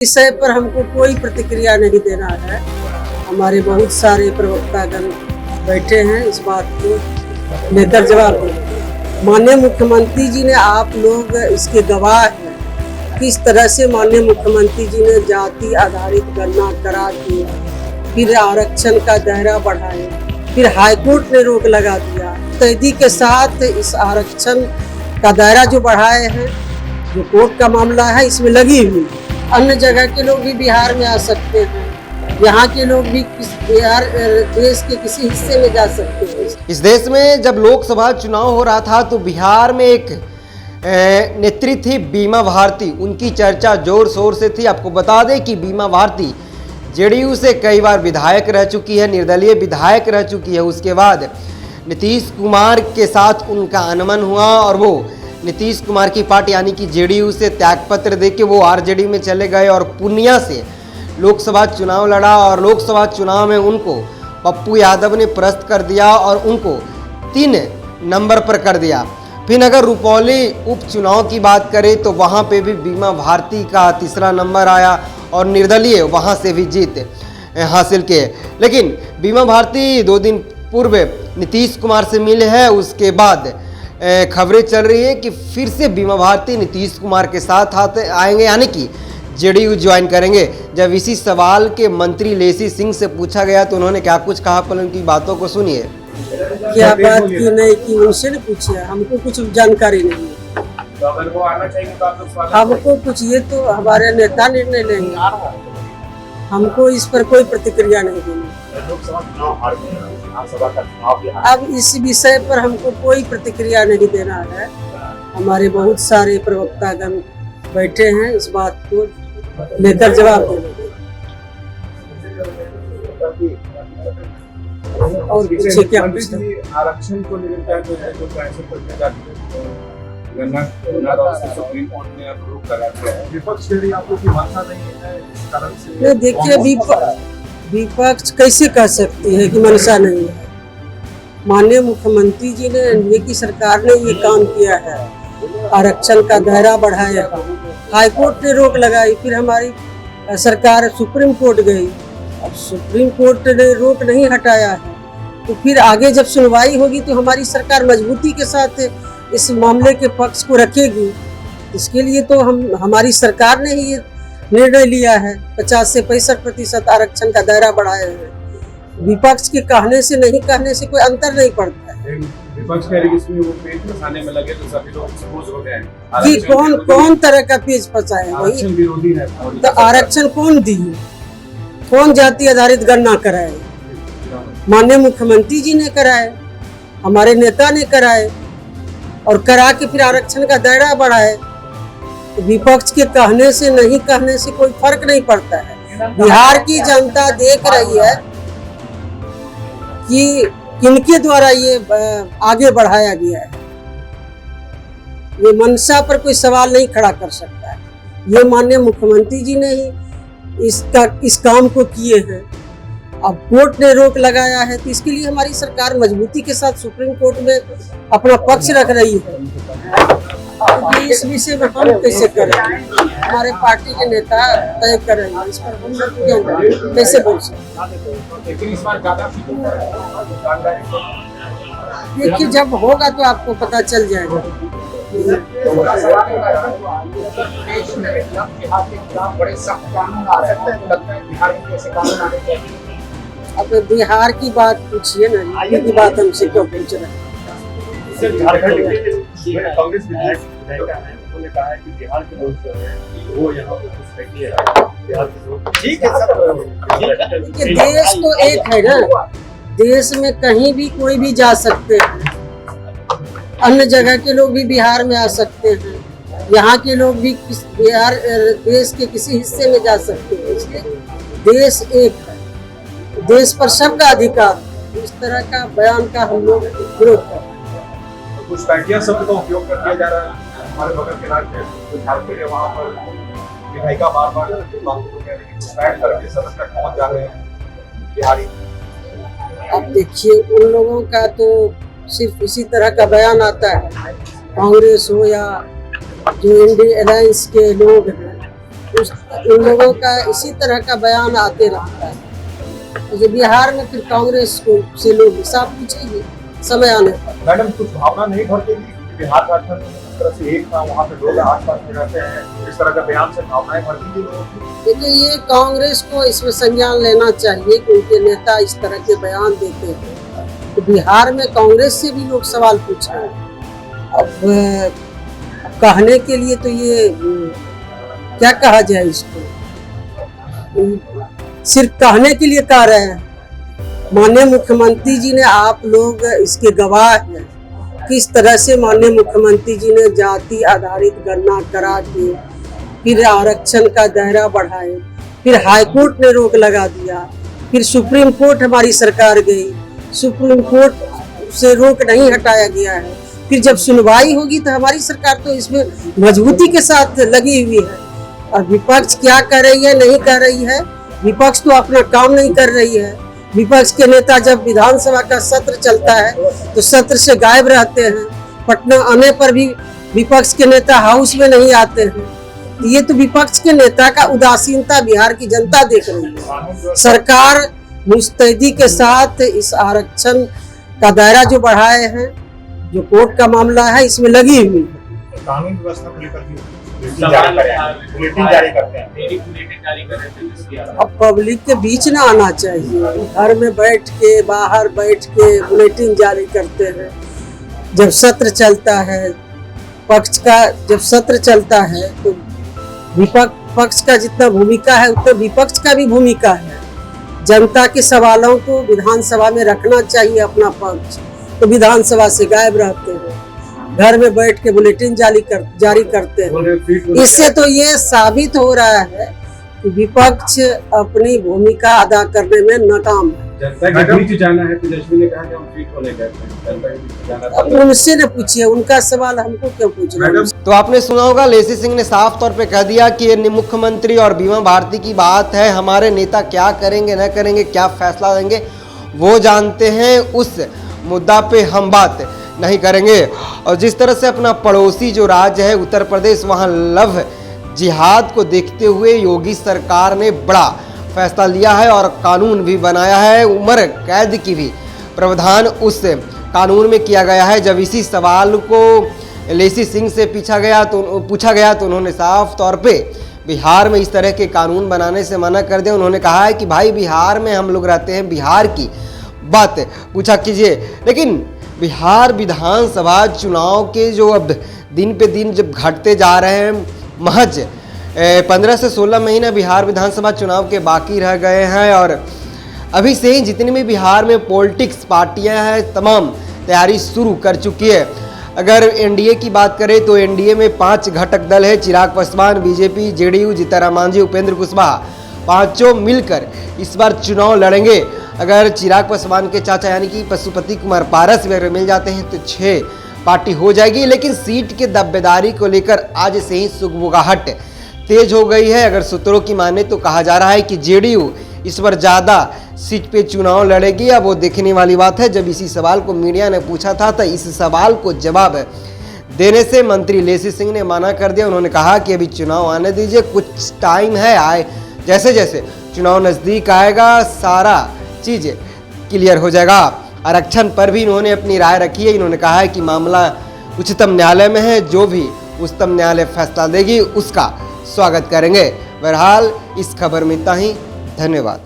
विषय पर हमको कोई प्रतिक्रिया नहीं देना है। हमारे बहुत सारे प्रवक्तागण बैठे हैं, इस बात को लेकर जवाब देंगे। माननीय मुख्यमंत्री जी ने, आप लोग इसके गवाह हैं, किस तरह से माननीय मुख्यमंत्री जी ने जाति आधारित गणना करा दी, फिर आरक्षण का दायरा बढ़ाए, फिर हाईकोर्ट ने रोक लगा दिया। मुस्तैदी के साथ इस आरक्षण का दायरा जो बढ़ाए हैं, जो कोर्ट का मामला है, इसमें लगी हुई। अन्य जगह के लोग भी बिहार में आ सकते हैं, यहाँ के लोग भी बिहार देश के किसी हिस्से में जा सकते हैं। इस देश में जब लोकसभा चुनाव हो रहा था तो बिहार में एक नेत्री थी बीमा भारती, उनकी चर्चा जोर शोर से थी। आपको बता दें कि बीमा भारती जेडीयू से कई बार विधायक रह चुकी है, निर्दलीय विधायक रह चुकी है। उसके बाद नीतीश कुमार के साथ उनका अनबन हुआ और वो नीतीश कुमार की पार्टी यानी कि जेडीयू से त्यागपत्र देके वो आरजेडी में चले गए और पूर्णिया से लोकसभा चुनाव लड़ा और लोकसभा चुनाव में उनको पप्पू यादव ने परास्त कर दिया और उनको 3 नंबर पर कर दिया। फिर अगर रुपौली उपचुनाव की बात करें तो वहाँ पे भी बीमा भारती का तीसरा नंबर आया और निर्दलीय वहाँ से भी जीत हासिल किए। लेकिन बीमा भारती 2 दिन पूर्व नीतीश कुमार से मिले हैं। उसके बाद खबरें चल रही है कि फिर से बीमा भारती नीतीश कुमार के साथ आएंगे, यानी कि जेडीयू ज्वाइन करेंगे। जब इसी सवाल के मंत्री लेसी सिंह से पूछा गया तो उन्होंने क्या कुछ कहा, पर उनकी बातों को सुनिए। क्या बात की नहीं की, उनसे नहीं पूछा, हमको कुछ जानकारी नहीं है। तो अगर वो आना चाहिए तो आप लोग स्वागत हमको कुछ, ये तो हमारे नेता निर्णय लेंगे, हमको इस पर कोई प्रतिक्रिया नहीं देनी। लोकसभा चुनाव हार गए, विधानसभा का चुनाव भी हार अब इस विषय पर हमको कोई प्रतिक्रिया नहीं देना है। हमारे बहुत सारे प्रवक्तागण बैठे हैं, इस बात को लेकर जवाब देंगे। और पीछे क्या पूछना? आरक्षण को लेकर जो कैसे प्रक्रिया जाती है, गणना सुप्रीम कोर्ट ने अप्रूव करा दिया है। विपक्ष के लिए आप लोग की मंशा नहीं है इस कारण से? देखिए, विपक्ष कैसे कह सकती है कि मंशा नहीं है? माननीय मुख्यमंत्री जी ने, एनडीए की सरकार ने ये काम किया है, आरक्षण का दायरा बढ़ाया, हाईकोर्ट ने रोक लगाई, फिर हमारी सरकार सुप्रीम कोर्ट गई। अब सुप्रीम कोर्ट ने रोक नहीं हटाया है, तो फिर आगे जब सुनवाई होगी तो हमारी सरकार मजबूती के साथ इस मामले के पक्ष को रखेगी। इसके लिए तो हमारी सरकार ने ही ये निर्णय लिया है, 50 से 65% आरक्षण का दायरा बढ़ाया है। विपक्ष के कहने से नहीं कहने से कोई अंतर नहीं पड़ता है। विपक्ष कह रही है इसमें वो पेज फंसाने में लगे तो सभी लोग एक्सपोज हो गए हैं कि कौन तरह का पेज फंसा है? आरक्षण विरोधी है। तो आरक्षण कौन दिए, कौन जाति आधारित गणना कराए? माननीय मुख्यमंत्री जी ने कराए, हमारे नेता ने कराए और करा के फिर आरक्षण का दायरा बढ़ाए। तो विपक्ष के कहने से नहीं कहने से कोई फर्क नहीं पड़ता है। बिहार की जनता देख रही है कि किनके द्वारा ये आगे बढ़ाया गया है। ये मंशा पर कोई सवाल नहीं खड़ा कर सकता है। ये माननीय मुख्यमंत्री जी ने ही इस काम को किए हैं। अब कोर्ट ने रोक लगाया है, तो इसके लिए हमारी सरकार मजबूती के साथ सुप्रीम कोर्ट में अपना पक्ष रख रही है। तो इस विषय में हम कैसे करें? हमारे पार्टी के नेता तय करेंगे, इस पर हम लोग क्यों कैसे बोल सकते? देखिए, जब होगा तो आपको पता चल जाएगा। अब बिहार की बात पूछिए ना, यूपी की बात हमसे क्यों पूछ रहे हैं? कांग्रेस ने कहा है कि बिहार के लोग जो है वो यहाँ पर ठीक है सर। देश तो एक है ना, देश में कहीं भी कोई भी जा सकते हैं। अन्य जगह के लोग भी बिहार में आ सकते हैं, यहाँ के लोग भी बिहार देश के किसी हिस्से में जा सकते हैं। इसलिए देश एक है, देश पर सबका अधिकार है। इस तरह का बयान का हम लोग विरोध करते हैं। कुछ पैटिया शब्द का उपयोग कर दिया जा रहा है हमारे बगल के राज्य में, झारखंड है, वहाँ पर विधायिका बार-बार बातों को कह रही है, बैठ करके सदन तक पहुँच जा रहे हैं बिहारी। अब देखिए, उन लोगों का तो सिर्फ इसी तरह का बयान आता है, कांग्रेस हो या जो इंडियन अलायंस के लोग हैं, इन लोगों का इसी तरह का बयान आते रहता है। तो बिहार में फिर कांग्रेस को से लोग हिसाब पूछेंगे समय आने पर। मैडम कुछ भावना नहीं भड़केगी क्योंकि बिहार झारखंड इस तरह से एक था, वहाँ पे लोग आसपास में रहते हैं, इस तरह का बयान से भावनाएं भड़केंगी लोगों की? देखिए, ये कांग्रेस को इसमें संज्ञान लेना चाहिए कि उनके नेता इस तरह के बयान देते हैं। तो बिहार में कांग्रेस से भी लोग सवाल पूछ रहे हैं। अब कहने के लिए तो ये क्या कहा जाए, इसको सिर्फ कहने के लिए कह रहे हैं। माननीय मुख्यमंत्री जी ने, आप लोग इसके गवाह हैं, किस तरह से माननीय मुख्यमंत्री जी ने जाति आधारित गणना करा के फिर आरक्षण का दायरा बढ़ाए, फिर हाईकोर्ट ने रोक लगा दिया, फिर सुप्रीम कोर्ट हमारी सरकार गई, सुप्रीम कोर्ट से रोक नहीं हटाया गया है। फिर जब सुनवाई होगी तो हमारी सरकार तो इसमें मजबूती के साथ लगी हुई है। और विपक्ष क्या कर रही है, नहीं कर रही है, विपक्ष तो अपना काम नहीं कर रही है। विपक्ष के नेता जब विधानसभा का सत्र चलता है तो सत्र से गायब रहते हैं। पटना आने पर भी विपक्ष के नेता हाउस में नहीं आते हैं। ये तो विपक्ष के नेता का उदासीनता बिहार की जनता देख रही है। सरकार मुस्तैदी के साथ इस आरक्षण का दायरा जो बढ़ाए हैं, जो कोर्ट का मामला है, इसमें लगी हुई है। कानून व्यवस्था को लेकर बुलेटिन जारी करते हैं। अब पब्लिक के बीच ना आना चाहिए। घर में बैठ के, बाहर बैठ के बुलेटिन जारी करते हैं। जब सत्र चलता है जब सत्र चलता है तो पक्ष का जितना भूमिका है उतना विपक्ष का भी भूमिका है। जनता के सवालों को विधानसभा में रखना चाहिए अपना पक्ष, तो विधानसभा से गायब रहते हैं। घर में बैठ के बुलेटिन जारी करते हैं। इससे तो ये साबित हो रहा है कि विपक्ष अपनी भूमिका अदा करने में नाकाम है। जनता के बीच जाना है, तेजस्वी ने कहा कि हम फिट होने गए थे। जनता के बीच जाना अब उनसे न पूछिए, उनका सवाल हमको क्यों पूछ रहे हैं? तो आपने सुना होगा, लेसी सिंह ने साफ तौर पे कह दिया कि ये मुख्यमंत्री और बीमा भारती की बात है। हमारे नेता क्या करेंगे न करेंगे, क्या फैसला देंगे, वो जानते हैं। उस मुद्दा पे हम बात नहीं करेंगे। और जिस तरह से अपना पड़ोसी जो राज्य है उत्तर प्रदेश, वहाँ लव जिहाद को देखते हुए योगी सरकार ने बड़ा फैसला लिया है और कानून भी बनाया है। उम्र कैद की भी प्रावधान उस कानून में किया गया है। जब इसी सवाल को लेसी सिंह से पूछा गया तो उन्होंने साफ तौर पे बिहार में इस तरह के कानून बनाने से मना कर दिया। उन्होंने कहा है कि भाई बिहार में हम लोग रहते हैं, बिहार की बात पूछा कीजिए। लेकिन बिहार विधानसभा चुनाव के जो अब दिन पे दिन जब घटते जा रहे हैं, महज 15 से 16 महीना बिहार विधानसभा चुनाव के बाकी रह गए हैं और अभी से ही जितनी भी बिहार में पॉलिटिक्स पार्टियां हैं तमाम तैयारी शुरू कर चुकी है। अगर एनडीए की बात करें तो एनडीए में 5 घटक दल है: चिराग पासवान, बीजेपी, जेडीयू, जीतनराम मांझी, उपेंद्र कुशवाहा, पांचों मिलकर इस बार चुनाव लड़ेंगे। अगर चिराग पासवान के चाचा यानी कि पशुपति कुमार पारस अगर मिल जाते हैं तो 6 पार्टी हो जाएगी। लेकिन सीट के दावेदारी को लेकर आज से ही सुगबुगाहट तेज हो गई है। अगर सूत्रों की माने तो कहा जा रहा है कि जेडीयू इस बार ज़्यादा सीट पे चुनाव लड़ेगी। अब वो देखने वाली बात है। जब इसी सवाल को मीडिया ने पूछा था तो इस सवाल को जवाब देने से मंत्री लेसी सिंह ने मना कर दिया। उन्होंने कहा कि अभी चुनाव आने दीजिए, कुछ टाइम है, आए जैसे जैसे चुनाव नज़दीक आएगा सारा चीज़ क्लियर हो जाएगा। आरक्षण पर भी इन्होंने अपनी राय रखी है। इन्होंने कहा है कि मामला उच्चतम न्यायालय में है, जो भी उच्चतम न्यायालय फैसला देगी उसका स्वागत करेंगे। बहरहाल इस खबर में इतना ही। धन्यवाद।